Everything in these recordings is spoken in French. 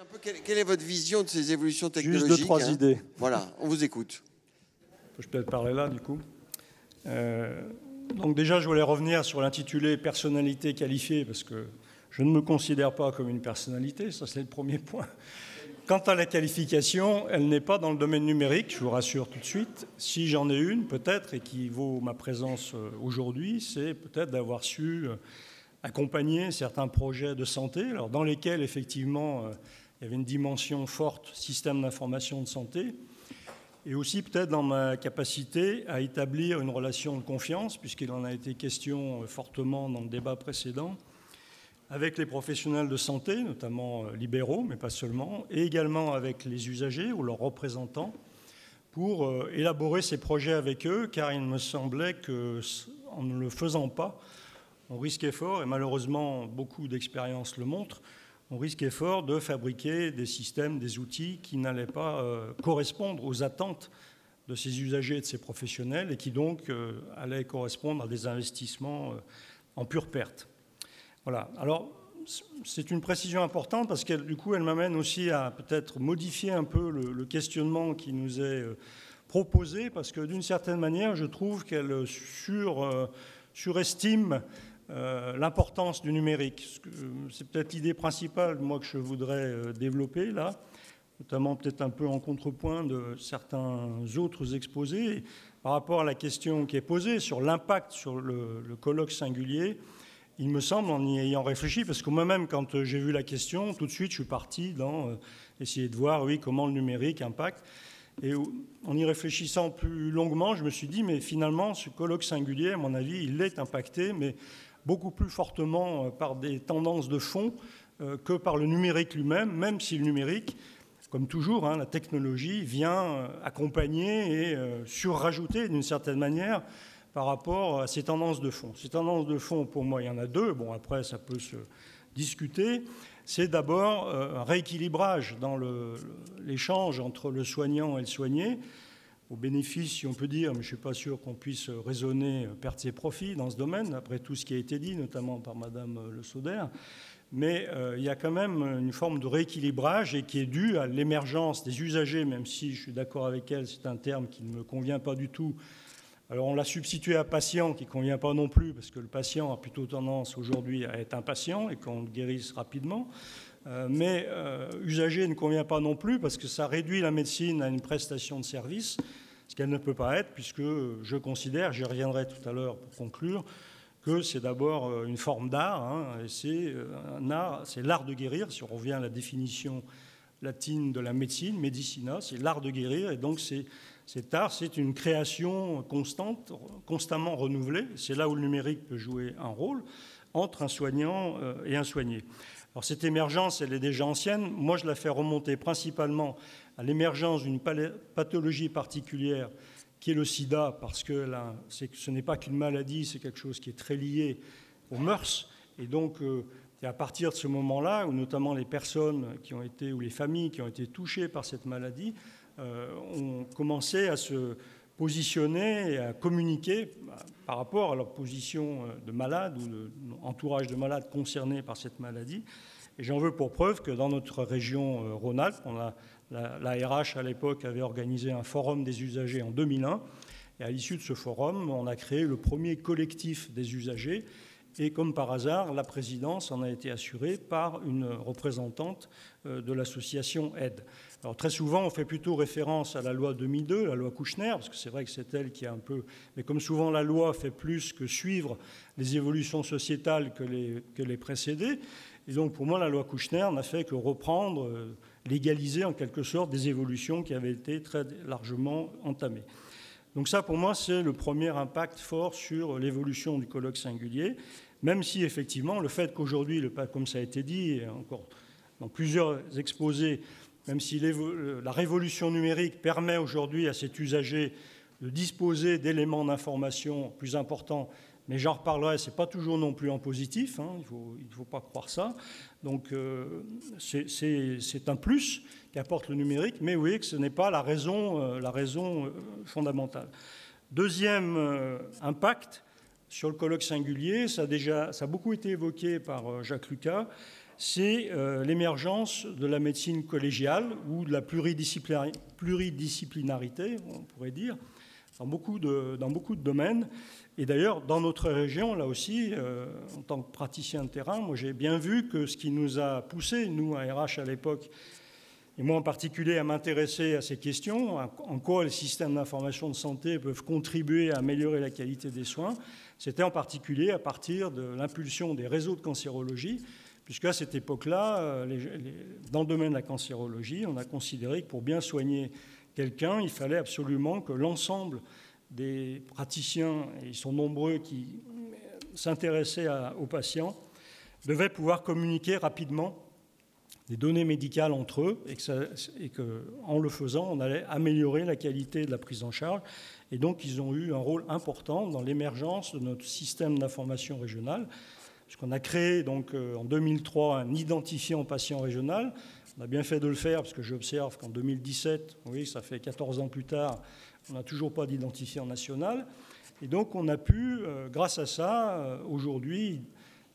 Un peu, quelle est votre vision de ces évolutions technologiques? Juste 2-3 idées. Voilà, on vous écoute. Je peux peut-être parler là, du coup. Donc déjà, je voulais revenir sur l'intitulé « personnalité qualifiée », parce que je ne me considère pas comme une personnalité, ça c'est le premier point. Quant à la qualification, elle n'est pas dans le domaine numérique, je vous rassure tout de suite. Si j'en ai une, peut-être, et qui vaut ma présence aujourd'hui, c'est peut-être d'avoir su accompagner certains projets de santé, alors dans lesquels, effectivement, il y avait une dimension forte, système d'information de santé, et aussi peut-être dans ma capacité à établir une relation de confiance, puisqu'il en a été question fortement dans le débat précédent, avec les professionnels de santé, notamment libéraux, mais pas seulement, et également avec les usagers ou leurs représentants, pour élaborer ces projets avec eux, car il me semblait qu'en ne le faisant pas, on risquait fort, et malheureusement beaucoup d'expériences le montrent, on risquait fort de fabriquer des systèmes, des outils qui n'allaient pas correspondre aux attentes de ces usagers et de ces professionnels, et qui donc allaient correspondre à des investissements en pure perte. Voilà. Alors, c'est une précision importante parce que du coup, elle m'amène aussi à peut-être modifier un peu le questionnement qui nous est proposé, parce que d'une certaine manière, je trouve qu'elle surestime l'importance du numérique. C'est peut-être l'idée principale, moi, que je voudrais développer là, notamment peut-être un peu en contrepoint de certains autres exposés, par rapport à la question qui est posée sur l'impact sur le colloque singulier. Il me semble, en y ayant réfléchi, parce que moi-même, quand j'ai vu la question, tout de suite, je suis parti dans essayer de voir, oui, comment le numérique impacte. Et en y réfléchissant plus longuement, je me suis dit, mais finalement, ce colloque singulier, à mon avis, il est impacté, mais beaucoup plus fortement par des tendances de fond que par le numérique lui-même, même si le numérique, comme toujours, la technologie vient accompagner et surrajouter d'une certaine manière par rapport à ces tendances de fond. Ces tendances de fond, pour moi, il y en a deux. Bon, après, ça peut se discuter. C'est d'abord un rééquilibrage dans l'échange entre le soignant et le soigné, au bénéfice, si on peut dire, mais je ne suis pas sûr qu'on puisse raisonner pertes et profits dans ce domaine, après tout ce qui a été dit, notamment par Madame Le Sauder. Mais il y a quand même une forme de rééquilibrage et qui est due à l'émergence des usagers, même si je suis d'accord avec elle, c'est un terme qui ne me convient pas du tout. Alors on l'a substitué à patient, qui ne convient pas non plus, parce que le patient a plutôt tendance aujourd'hui à être impatient et qu'on le guérisse rapidement. Mais usager ne convient pas non plus, parce que ça réduit la médecine à une prestation de service, ce qu'elle ne peut pas être, puisque je considère, j'y reviendrai tout à l'heure pour conclure, que c'est d'abord une forme d'art, et c'est un art, c'est l'art de guérir, si on revient à la définition latine de la médecine, medicina, c'est l'art de guérir, et donc cet art, c'est une création constante, constamment renouvelée. C'est là où le numérique peut jouer un rôle entre un soignant et un soigné. Alors cette émergence, elle est déjà ancienne. Moi, je la fais remonter principalement à l'émergence d'une pathologie particulière qui est le sida, parce que là, ce n'est pas qu'une maladie, c'est quelque chose qui est très lié aux mœurs. Et donc, c'est à partir de ce moment-là, où notamment les personnes qui ont été, ou les familles qui ont été touchées par cette maladie, ont commencé à se positionner et à communiquer par rapport à leur position de malade ou d'entourage de malades concernés par cette maladie. Et j'en veux pour preuve que dans notre région Rhône-Alpes, la RH à l'époque avait organisé un forum des usagers en 2001. Et à l'issue de ce forum, on a créé le premier collectif des usagers. Et comme par hasard, la présidence en a été assurée par une représentante de l'association AIDE. Alors très souvent, on fait plutôt référence à la loi 2002, la loi Kouchner, parce que c'est vrai que c'est elle qui a un peu... Mais comme souvent, la loi fait plus que suivre les évolutions sociétales que les précéder. Et donc, pour moi, la loi Kouchner n'a fait que reprendre, légaliser en quelque sorte des évolutions qui avaient été très largement entamées. Donc ça, pour moi, c'est le premier impact fort sur l'évolution du colloque singulier, même si, effectivement, le fait qu'aujourd'hui, comme ça a été dit, et encore dans plusieurs exposés, même si la révolution numérique permet aujourd'hui à cet usager de disposer d'éléments d'information plus importants, mais j'en reparlerai, ce n'est pas toujours non plus en positif, il ne faut pas croire ça. Donc c'est un plus qu'apporte le numérique, mais vous voyez que ce n'est pas la raison fondamentale. Deuxième impact sur le colloque singulier, ça a beaucoup été évoqué par Jacques Lucas, c'est l'émergence de la médecine collégiale ou de la pluridisciplinarité, on pourrait dire, dans beaucoup de domaines. Et d'ailleurs, dans notre région, là aussi, en tant que praticien de terrain, moi j'ai bien vu que ce qui nous a poussé, nous à RH à l'époque, et moi en particulier, à m'intéresser à ces questions, en quoi les systèmes d'information de santé peuvent contribuer à améliorer la qualité des soins, c'était en particulier à partir de l'impulsion des réseaux de cancérologie, puisqu'à cette époque-là, dans le domaine de la cancérologie, on a considéré que pour bien soigner quelqu'un, il fallait absolument que l'ensemble des praticiens, et ils sont nombreux qui s'intéressaient aux patients, devaient pouvoir communiquer rapidement des données médicales entre eux et qu'en le faisant, on allait améliorer la qualité de la prise en charge. Et donc, ils ont eu un rôle important dans l'émergence de notre système d'information régional, puisqu'on a créé donc, en 2003 un identifiant patient régional. On a bien fait de le faire, parce que j'observe qu'en 2017, oui, ça fait 14 ans plus tard, on n'a toujours pas d'identifiant national. Et donc, on a pu, grâce à ça, aujourd'hui,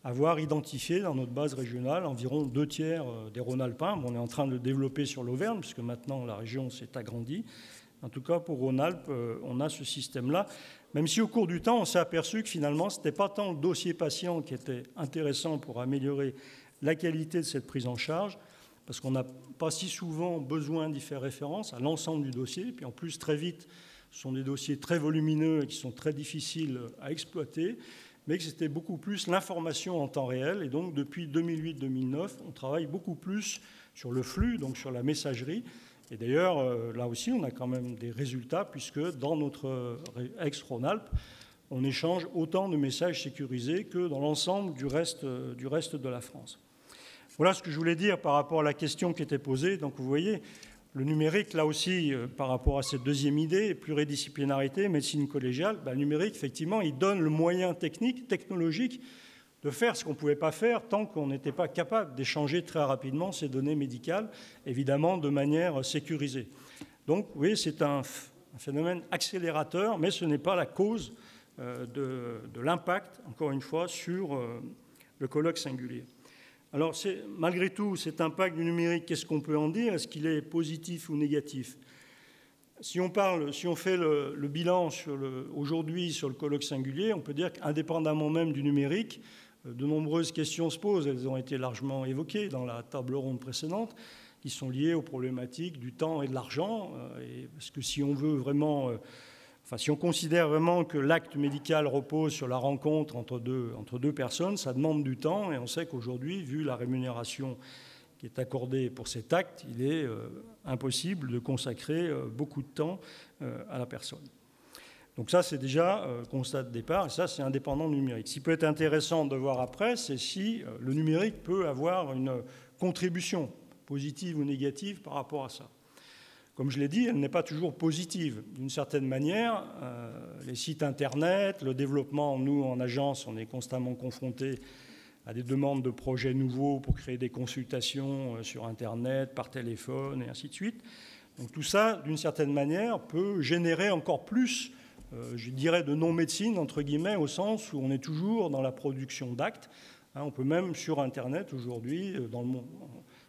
avoir identifié dans notre base régionale environ 2/3 des Rhône-Alpins. Bon, on est en train de le développer sur l'Auvergne, puisque maintenant la région s'est agrandie. En tout cas, pour Rhône-Alpes, on a ce système-là. Même si au cours du temps, on s'est aperçu que finalement, ce n'était pas tant le dossier patient qui était intéressant pour améliorer la qualité de cette prise en charge, parce qu'on n'a pas si souvent besoin d'y faire référence à l'ensemble du dossier. Puis en plus, très vite, ce sont des dossiers très volumineux et qui sont très difficiles à exploiter, mais que c'était beaucoup plus l'information en temps réel. Et donc, depuis 2008-2009, on travaille beaucoup plus sur le flux, donc sur la messagerie. Et d'ailleurs, là aussi, on a quand même des résultats, puisque dans notre ex-Rhône-Alpes, on échange autant de messages sécurisés que dans l'ensemble du reste de la France. Voilà ce que je voulais dire par rapport à la question qui était posée. Donc, vous voyez, le numérique, là aussi, par rapport à cette deuxième idée, pluridisciplinarité, médecine collégiale, le numérique, effectivement, il donne le moyen technologique, de faire ce qu'on ne pouvait pas faire tant qu'on n'était pas capable d'échanger très rapidement ces données médicales, évidemment de manière sécurisée. Donc, oui, c'est un phénomène accélérateur, mais ce n'est pas la cause de l'impact, encore une fois, sur le colloque singulier. Alors, malgré tout, cet impact du numérique, qu'est-ce qu'on peut en dire? Est-ce qu'il est positif ou négatif? Si on fait le bilan aujourd'hui sur le colloque singulier, on peut dire qu'indépendamment même du numérique, de nombreuses questions se posent. Elles ont été largement évoquées dans la table ronde précédente, qui sont liées aux problématiques du temps et de l'argent. Parce que si on veut vraiment... si on considère vraiment que l'acte médical repose sur la rencontre entre deux personnes, ça demande du temps. Et on sait qu'aujourd'hui, vu la rémunération qui est accordée pour cet acte, il est impossible de consacrer beaucoup de temps à la personne. Donc ça, c'est déjà constat de départ, et ça, c'est indépendant du numérique. Ce qui peut être intéressant de voir après, c'est si le numérique peut avoir une contribution positive ou négative par rapport à ça. Comme je l'ai dit, elle n'est pas toujours positive. D'une certaine manière, les sites Internet, le développement, nous, en agence, on est constamment confrontés à des demandes de projets nouveaux pour créer des consultations sur Internet, par téléphone, et ainsi de suite. Donc tout ça, d'une certaine manière, peut générer encore plus, je dirais, de non-médecine, entre guillemets, au sens où on est toujours dans la production d'actes. On peut même, sur Internet, aujourd'hui, dans le monde,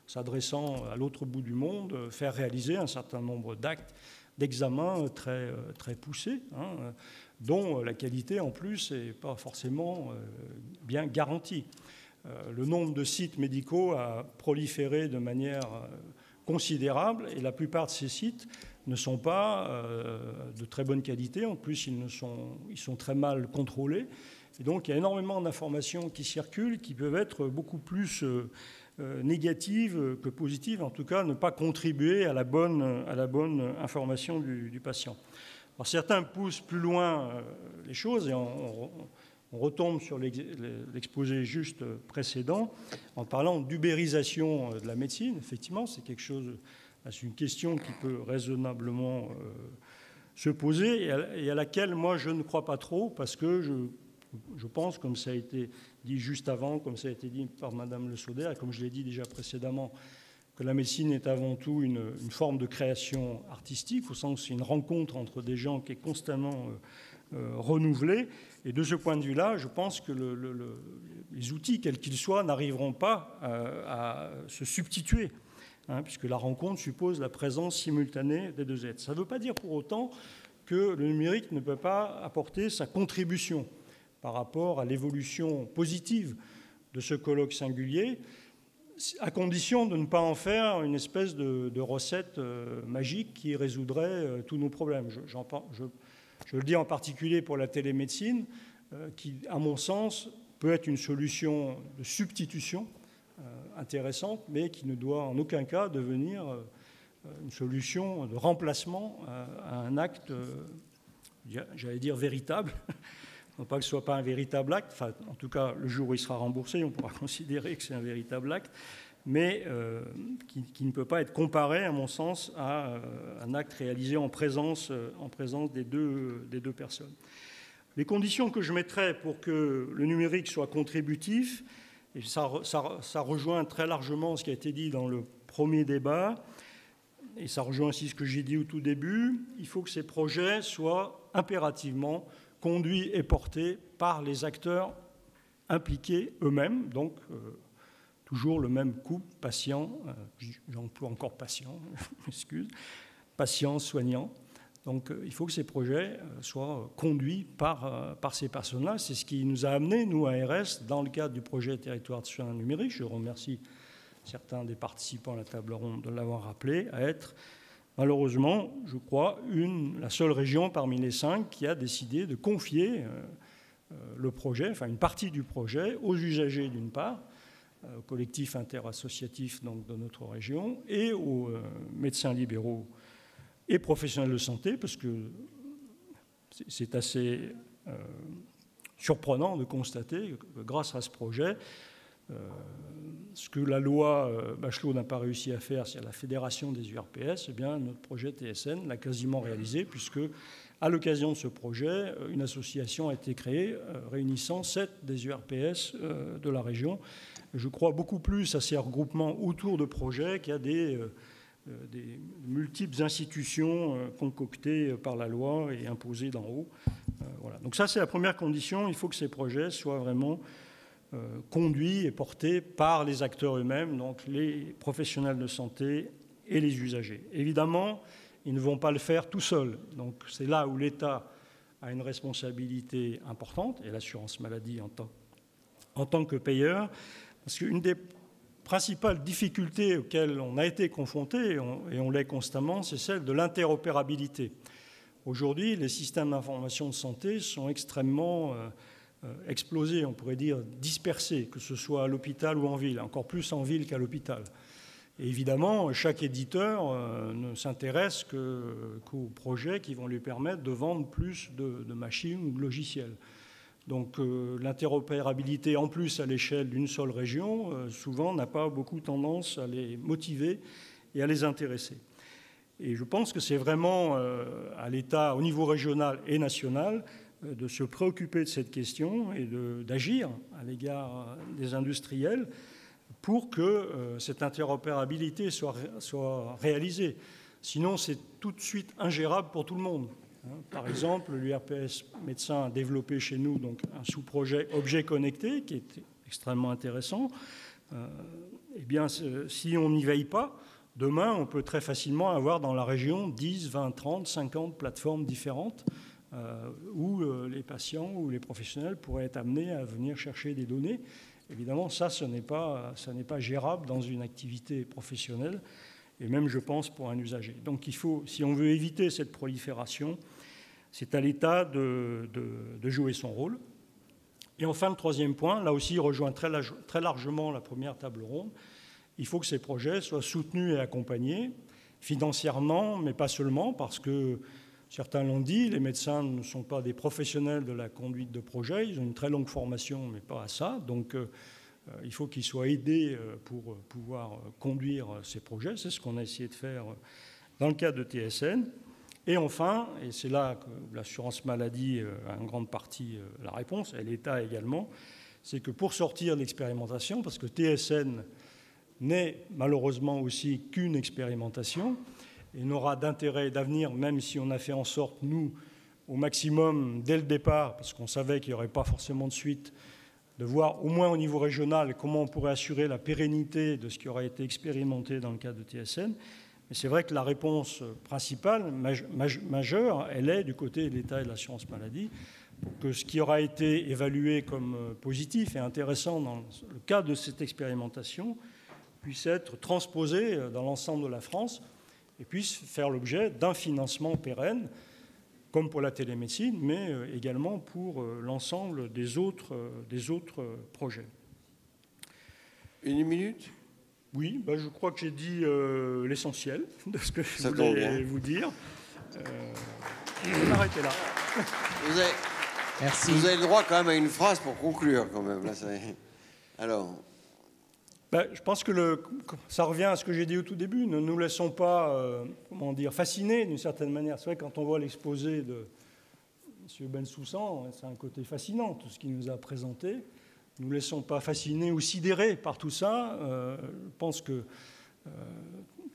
s'adressant à l'autre bout du monde, faire réaliser un certain nombre d'actes, d'examens très, très poussés, dont la qualité, en plus, n'est pas forcément bien garantie. Le nombre de sites médicaux a proliféré de manière considérable, et la plupart de ces sites ne sont pas de très bonne qualité. En plus, ils sont très mal contrôlés. Et donc, il y a énormément d'informations qui circulent, qui peuvent être beaucoup plus négatives que positives, en tout cas ne pas contribuer à la bonne information du patient. Alors, certains poussent plus loin les choses, et on retombe sur l'exposé juste précédent en parlant d'ubérisation de la médecine. Effectivement, c'est une question qui peut raisonnablement se poser et à laquelle moi je ne crois pas trop, parce que je pense, comme ça a été dit juste avant, comme ça a été dit par Madame Le Sauder, et comme je l'ai dit déjà précédemment, que la médecine est avant tout une forme de création artistique, au sens où c'est une rencontre entre des gens qui est constamment renouvelée. Et de ce point de vue-là, je pense que les outils, quels qu'ils soient, n'arriveront pas à se substituer, puisque la rencontre suppose la présence simultanée des deux êtres. Ça ne veut pas dire pour autant que le numérique ne peut pas apporter sa contribution par rapport à l'évolution positive de ce colloque singulier, à condition de ne pas en faire une espèce de recette magique qui résoudrait tous nos problèmes. Je le dis en particulier pour la télémédecine, qui, à mon sens, peut être une solution de substitution intéressante, mais qui ne doit en aucun cas devenir une solution de remplacement à un acte, j'allais dire, véritable. Non pas que ce ne soit pas un véritable acte, enfin, en tout cas, le jour où il sera remboursé, on pourra considérer que c'est un véritable acte, mais qui ne peut pas être comparé, à mon sens, à un acte réalisé en présence des deux personnes. Les conditions que je mettrais pour que le numérique soit contributif, et ça rejoint très largement ce qui a été dit dans le premier débat, et ça rejoint aussi ce que j'ai dit au tout début, il faut que ces projets soient impérativement conduits et portés par les acteurs impliqués eux-mêmes, donc toujours le même couple, patient, j'emploie encore patient, excuse, patient, soignant. Donc il faut que ces projets soient conduits par ces personnes-là. C'est ce qui nous a amenés, nous, à ARS, dans le cadre du projet Territoire de soins numériques. Je remercie certains des participants à la table ronde de l'avoir rappelé, à être, malheureusement, je crois, la seule région parmi les 5 qui a décidé de confier le projet, enfin une partie du projet, aux usagers d'une part, au collectif interassociatif donc, de notre région, et aux médecins libéraux et professionnels de santé, parce que c'est assez surprenant de constater que grâce à ce projet, ce que la loi Bachelot n'a pas réussi à faire, c'est la fédération des URPS, eh bien, notre projet TSN l'a quasiment réalisé, puisque à l'occasion de ce projet, une association a été créée réunissant 7 des URPS de la région. Je crois beaucoup plus à ces regroupements autour de projets qu'à des multiples institutions concoctées par la loi et imposées d'en haut. Voilà. Donc ça, c'est la première condition. Il faut que ces projets soient vraiment conduits et portés par les acteurs eux-mêmes, donc les professionnels de santé et les usagers. Évidemment, ils ne vont pas le faire tout seuls. Donc c'est là où l'État a une responsabilité importante, et l'assurance maladie en tant que payeur, parce qu'une des principales difficultés auxquelles on a été confronté, et on l'est constamment, c'est celle de l'interopérabilité. Aujourd'hui, les systèmes d'information de santé sont extrêmement explosés, on pourrait dire dispersés, que ce soit à l'hôpital ou en ville, encore plus en ville qu'à l'hôpital. Et évidemment, chaque éditeur ne s'intéresse qu'aux projets qui vont lui permettre de vendre plus de machines ou de logiciels. Donc l'interopérabilité, en plus à l'échelle d'une seule région, souvent n'a pas beaucoup tendance à les motiver et à les intéresser. Et je pense que c'est vraiment à l'État, au niveau régional et national, de se préoccuper de cette question et d'agir à l'égard des industriels pour que cette interopérabilité soit réalisée. Sinon, c'est tout de suite ingérable pour tout le monde. Par exemple, l'URPS médecin a développé chez nous donc, un sous-projet objet connecté qui est extrêmement intéressant. Eh bien, si on n'y veille pas, demain, on peut très facilement avoir dans la région 10, 20, 30, 50 plateformes différentes où les patients ou les professionnels pourraient être amenés à venir chercher des données. Évidemment, ça, ce n'est pas gérable dans une activité professionnelle, et même, je pense, pour un usager. Donc, il faut, si on veut éviter cette prolifération, c'est à l'État de jouer son rôle. Et enfin, le troisième point, là aussi, rejoint très largement la première table ronde. Il faut que ces projets soient soutenus et accompagnés financièrement, mais pas seulement, parce que, certains l'ont dit, les médecins ne sont pas des professionnels de la conduite de projet. Ils ont une très longue formation, mais pas à ça. Donc, il faut qu'ils soient aidés pour pouvoir conduire ces projets. C'est ce qu'on a essayé de faire dans le cadre de TSN. Et enfin, et c'est là que l'assurance maladie a en grande partie la réponse, et l'État également, c'est que pour sortir de l'expérimentation, parce que TSN n'est malheureusement aussi qu'une expérimentation, et n'aura d'intérêt d'avenir, même si on a fait en sorte, nous, au maximum dès le départ, parce qu'on savait qu'il n'y aurait pas forcément de suite, de voir au moins au niveau régional comment on pourrait assurer la pérennité de ce qui aurait été expérimenté dans le cadre de TSN. Mais c'est vrai que la réponse principale, majeure, elle est du côté de l'État et de l'assurance maladie, pour que ce qui aura été évalué comme positif et intéressant dans le cadre de cette expérimentation puisse être transposé dans l'ensemble de la France et puisse faire l'objet d'un financement pérenne, comme pour la télémédecine, mais également pour l'ensemble des autres projets. Une minute ? Oui, ben je crois que j'ai dit l'essentiel de ce que je voulais vous dire. Je vais m'arrêter là. Merci. Vous avez le droit quand même à une phrase pour conclure, quand même. Là, alors... Ben, je pense que ça revient à ce que j'ai dit au tout début. Ne nous laissons pas, fasciner d'une certaine manière. C'est vrai, quand on voit l'exposé de M. Bensoussan, c'est un côté fascinant, tout ce qu'il nous a présenté. Ne nous laissons pas fasciner ou sidérer par tout ça. Je pense que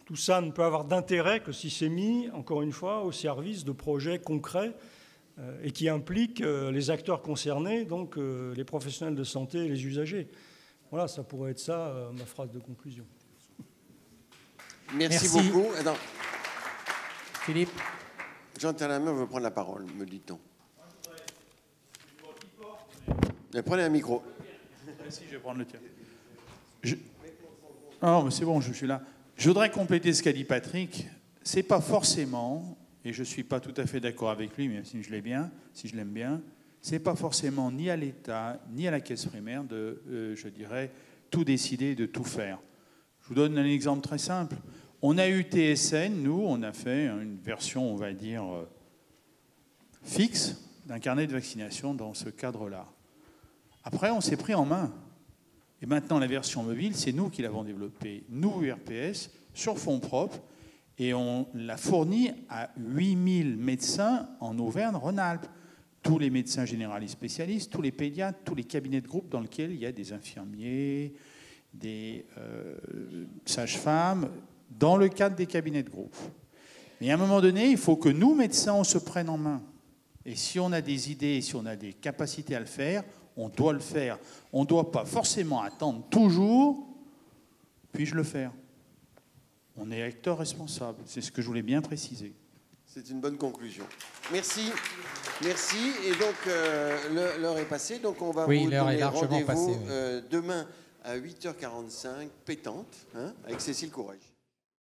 tout ça ne peut avoir d'intérêt que si c'est mis, encore une fois, au service de projets concrets et qui impliquent les acteurs concernés, donc les professionnels de santé et les usagers. Voilà, ça pourrait être ça, ma phrase de conclusion. Merci beaucoup. Attends. Philippe. Jean Terlamer veut prendre la parole, me dit-on. Prenez un micro. Si, je vais prendre le tien. Non, mais c'est bon, je suis là. Je voudrais compléter ce qu'a dit Patrick. C'est pas forcément, et je ne suis pas tout à fait d'accord avec lui, même si je l'aime bien, c'est pas forcément ni à l'État, ni à la caisse primaire de, je dirais, tout décider, de tout faire. Je vous donne un exemple très simple. On a eu TSN, nous, on a fait une version, on va dire, fixe d'un carnet de vaccination dans ce cadre-là. Après, on s'est pris en main. Et maintenant, la version mobile, c'est nous qui l'avons développée, nous, URPS, sur fonds propres, et on l'a fournie à 8000 médecins en Auvergne-Rhône-Alpes. Tous les médecins généralistes spécialistes, tous les pédiatres, tous les cabinets de groupe dans lesquels il y a des infirmiers, des sages-femmes, dans le cadre des cabinets de groupe. Mais à un moment donné, il faut que nous, médecins, on se prenne en main. Et si on a des idées, si on a des capacités à le faire, on doit le faire. On ne doit pas forcément attendre toujours, puis-je le faire. On est acteur responsable. C'est ce que je voulais bien préciser. C'est une bonne conclusion. Merci. Merci. Et donc, l'heure est passée. Donc, on va vous donner rendez-vous demain à 8h45, pétante, avec Cécile Courrèges.